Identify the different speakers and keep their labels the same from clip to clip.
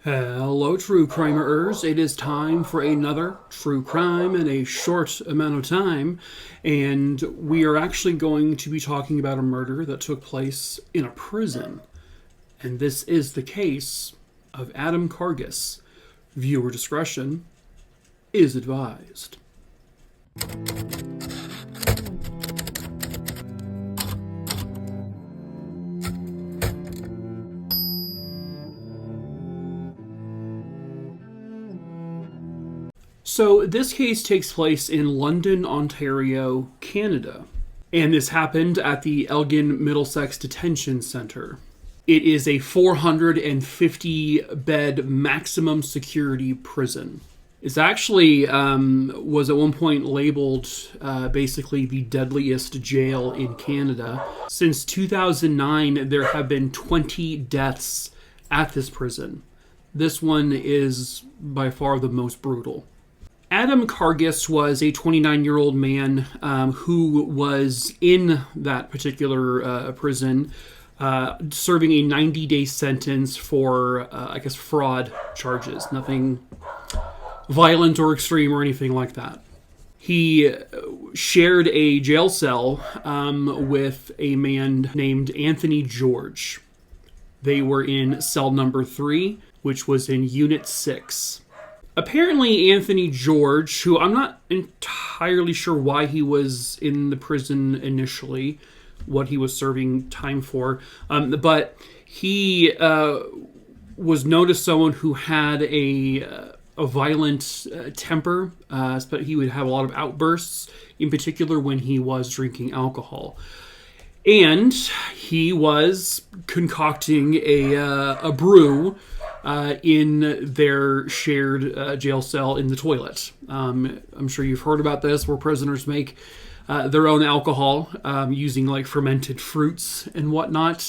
Speaker 1: Hello, true crimerers. It is time for another true crime in a short amount of time. And we are actually going to be talking about a murder that took place in a prison. And this is the case of Adam Kargus. Viewer discretion is advised. So this case takes place in London, Ontario, Canada. And this happened at the Elgin Middlesex Detention Centre. It is a 450-bed maximum security prison. It actually was at one point labeled basically the deadliest jail in Canada. Since 2009, there have been 20 deaths at this prison. This one is by far the most brutal. Adam Kargus was a 29-year-old man who was in that particular prison serving a 90-day sentence for, fraud charges. Nothing violent or extreme or anything like that. He shared a jail cell with a man named Anthony George. They were in cell number 3, which was in Unit 6. Apparently, Anthony George, who I'm not entirely sure why he was in the prison initially, what he was serving time for, but he was known as someone who had a violent temper, but he would have a lot of outbursts, in particular when he was drinking alcohol. And he was concocting a brew in their shared jail cell in the toilet. I'm sure you've heard about this, where prisoners make their own alcohol using like fermented fruits and whatnot.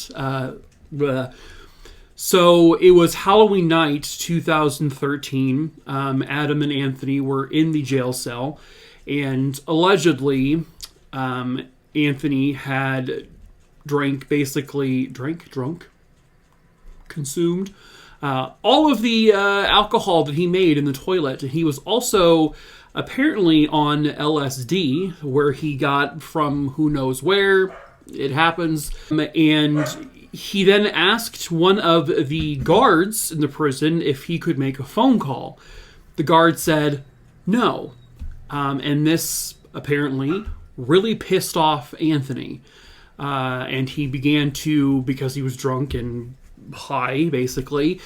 Speaker 1: So it was Halloween night 2013. Adam and Anthony were in the jail cell, and allegedly Anthony had consumed all of the alcohol that he made in the toilet. And he was also apparently on LSD, where he got from who knows where. It happens. And he then asked one of the guards in the prison if he could make a phone call. The guard said no. And this apparently really pissed off Anthony. And he began to, because he was drunk and high, basically,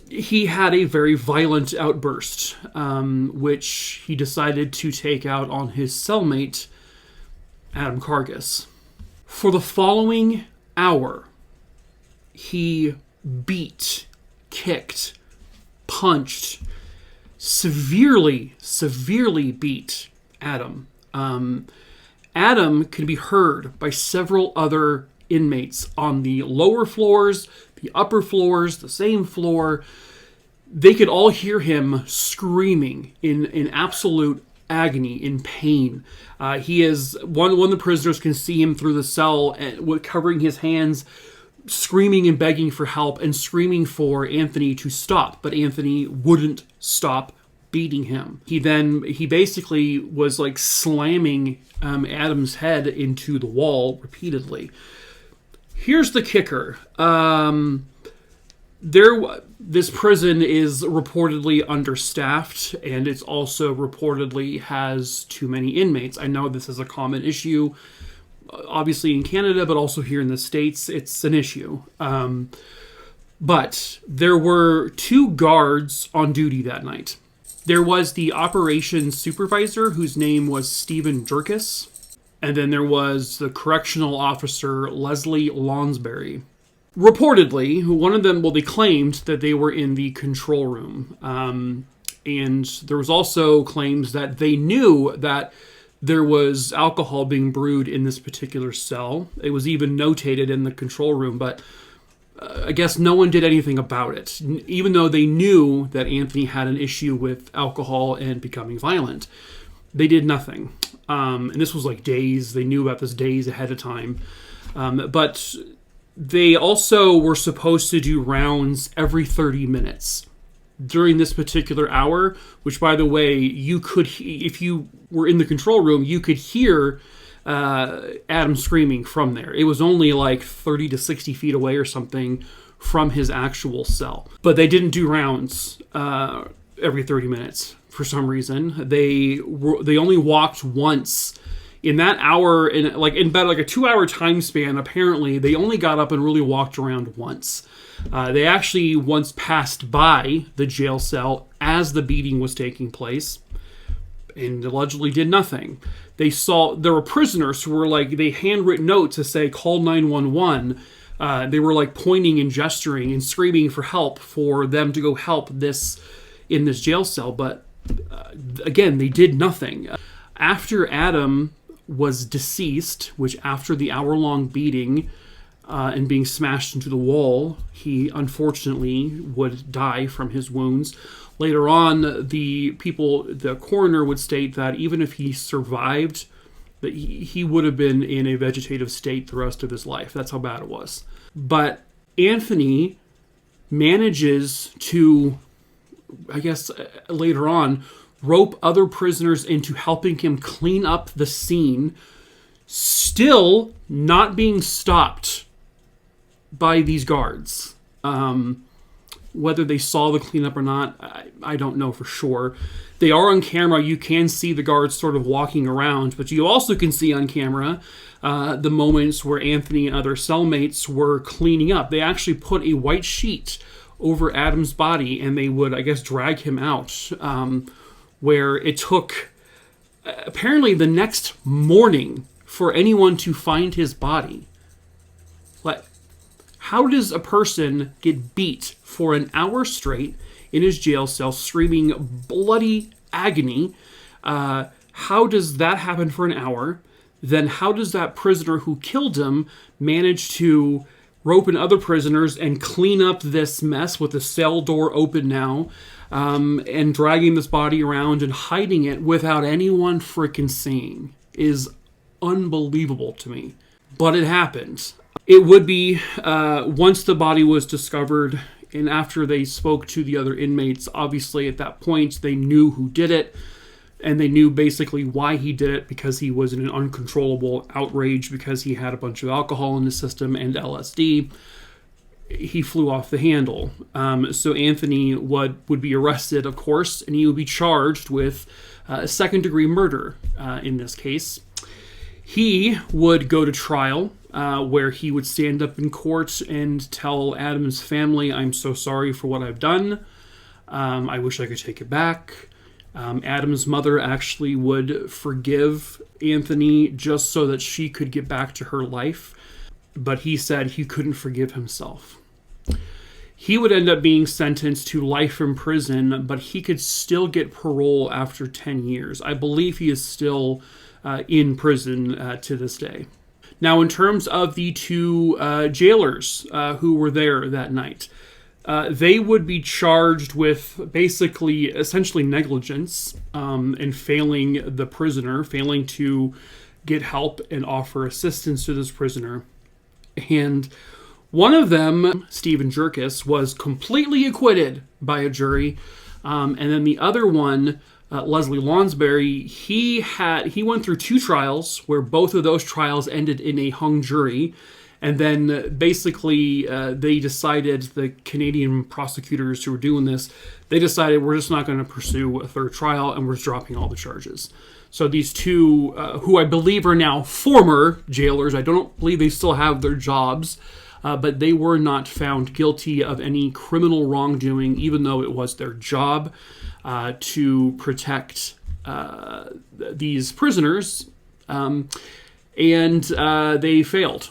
Speaker 1: he had a very violent outburst, which he decided to take out on his cellmate, Adam Kargus. For the following hour, he beat, kicked, punched, severely beat Adam. Adam could be heard by several other inmates on the lower floors, the upper floors, the same floor. They could all hear him screaming in absolute agony, in pain. He is one of the prisoners can see him through the cell, covering his hands, screaming and begging for help, and screaming for Anthony to stop. But Anthony wouldn't stop beating him. He basically was like slamming Adam's head into the wall repeatedly. Here's the kicker. This prison is reportedly understaffed, and it's also reportedly has too many inmates. I know this is a common issue, obviously in Canada, but also here in the States, it's an issue. But there were 2 guards on duty that night. There was the operations supervisor, whose name was Stephen Jerkis. And then there was the correctional officer, Leslie Lonsberry. Reportedly, one of them, they claimed that they were in the control room. And there was also claims that they knew that there was alcohol being brewed in this particular cell. It was even notated in the control room, but I guess no one did anything about it, even though they knew that Anthony had an issue with alcohol and becoming violent. They did nothing. And this was like days. They knew about this days ahead of time. But They also were supposed to do rounds every 30 minutes during this particular hour, which, by the way, you could, if you were in the control room, you could hear Adam screaming from there. It was only like 30 to 60 feet away or something from his actual cell. But they didn't do rounds every 30 minutes for some reason. They only walked once. In that hour, in about like a 2-hour time span, apparently, they only got up and really walked around once. They actually once passed by the jail cell as the beating was taking place and allegedly did nothing. There were prisoners who were like, they handwritten notes to say, call 911. They were like pointing and gesturing and screaming for help for them to go help in this jail cell. But again, they did nothing. After Adam was deceased, which after the hour-long beating and being smashed into the wall, he unfortunately would die from his wounds. Later on, the coroner would state that even if he survived, that he would have been in a vegetative state the rest of his life. That's how bad it was. But Anthony manages to, I guess later on, rope other prisoners into helping him clean up the scene, still not being stopped by these guards. Whether they saw the cleanup or not, I don't know for sure. They are on camera. You can see the guards sort of walking around, but you also can see on camera the moments where Anthony and other cellmates were cleaning up. They actually put a white sheet over Adam's body, and they would, I guess, drag him out, where it took apparently the next morning for anyone to find his body. Like, how does a person get beat for an hour straight in his jail cell, screaming bloody agony? How does that happen for an hour? Then how does that prisoner who killed him manage to rope in other prisoners and clean up this mess with the cell door open now, and dragging this body around and hiding it without anyone freaking seeing? Is unbelievable to me. But it happened. It would be, once the body was discovered and after they spoke to the other inmates, obviously at that point they knew who did it, and they knew basically why he did it, because he was in an uncontrollable outrage because he had a bunch of alcohol in his system and LSD. He flew off the handle. So Anthony would be arrested, of course, and he would be charged with second-degree murder in this case. He would go to trial, where he would stand up in court and tell Adam's family, I'm so sorry for what I've done. I wish I could take it back. Adam's mother actually would forgive Anthony just so that she could get back to her life. But he said he couldn't forgive himself. He would end up being sentenced to life in prison, but he could still get parole after 10 years. I believe he is still in prison to this day. Now, in terms of the two jailers who were there that night, they would be charged with basically, essentially negligence and failing the prisoner, failing to get help and offer assistance to this prisoner. And one of them, Stephen Jerkis, was completely acquitted by a jury. And then the other one, Leslie Lonsberry, he went through 2 trials where both of those trials ended in a hung jury. And then basically they decided, the Canadian prosecutors who were doing this, they decided we're just not going to pursue a third trial and we're dropping all the charges. So these two, who I believe are now former jailers, I don't believe they still have their jobs, but they were not found guilty of any criminal wrongdoing, even though it was their job to protect these prisoners, and they failed.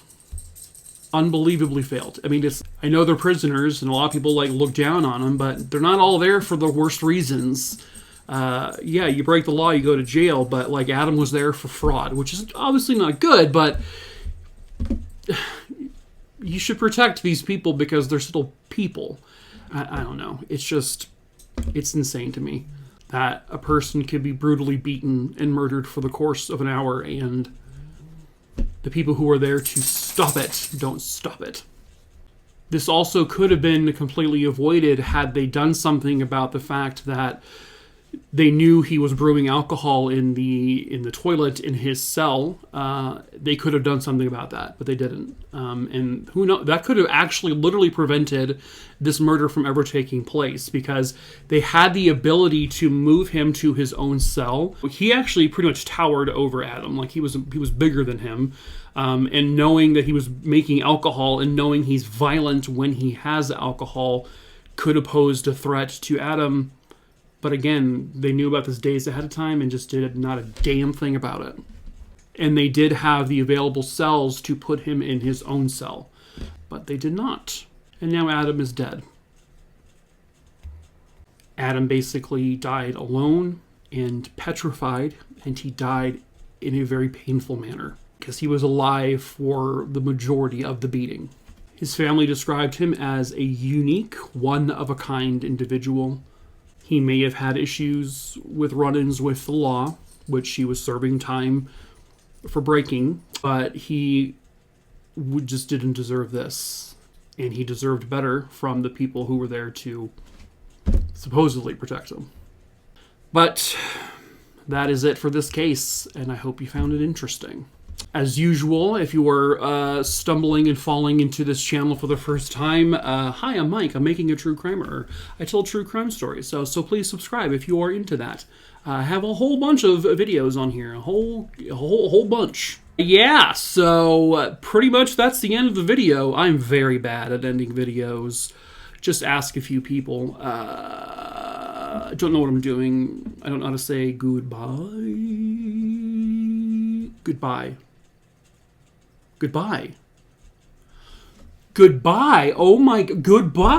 Speaker 1: Unbelievably failed. I mean, I know they're prisoners, and a lot of people look down on them, but they're not all there for the worst reasons. Yeah, you break the law, you go to jail, but Adam was there for fraud, which is obviously not good, but you should protect these people because they're still people. I don't know. It's insane to me that a person could be brutally beaten and murdered for the course of an hour, and The people who were there to stop it don't stop it. This also could have been completely avoided had they done something about the fact that they knew he was brewing alcohol in the toilet in his cell. They could have done something about that, but they didn't. And who knows? That could have actually literally prevented this murder from ever taking place, because they had the ability to move him to his own cell. He actually pretty much towered over Adam, like he was bigger than him. And knowing that he was making alcohol and knowing he's violent when he has alcohol could have posed a threat to Adam. But again, they knew about this days ahead of time and just did not a damn thing about it. And they did have the available cells to put him in his own cell, but they did not. And now Adam is dead. Adam basically died alone and petrified, and he died in a very painful manner because he was alive for the majority of the beating. His family described him as a unique, one-of-a-kind individual. He may have had issues with run-ins with the law, which he was serving time for breaking, but he just didn't deserve this. And he deserved better from the people who were there to supposedly protect him. But that is it for this case, and I hope you found it interesting. As usual, if you are stumbling and falling into this channel for the first time, hi, I'm Mike. I'm making a true crimerer. I tell true crime stories, so please subscribe if you are into that. I have a whole bunch of videos on here, a whole bunch. Yeah, so pretty much that's the end of the video. I'm very bad at ending videos. Just ask a few people. I don't know what I'm doing. I don't know how to say goodbye. Goodbye. Goodbye. Goodbye. Oh my, goodbye.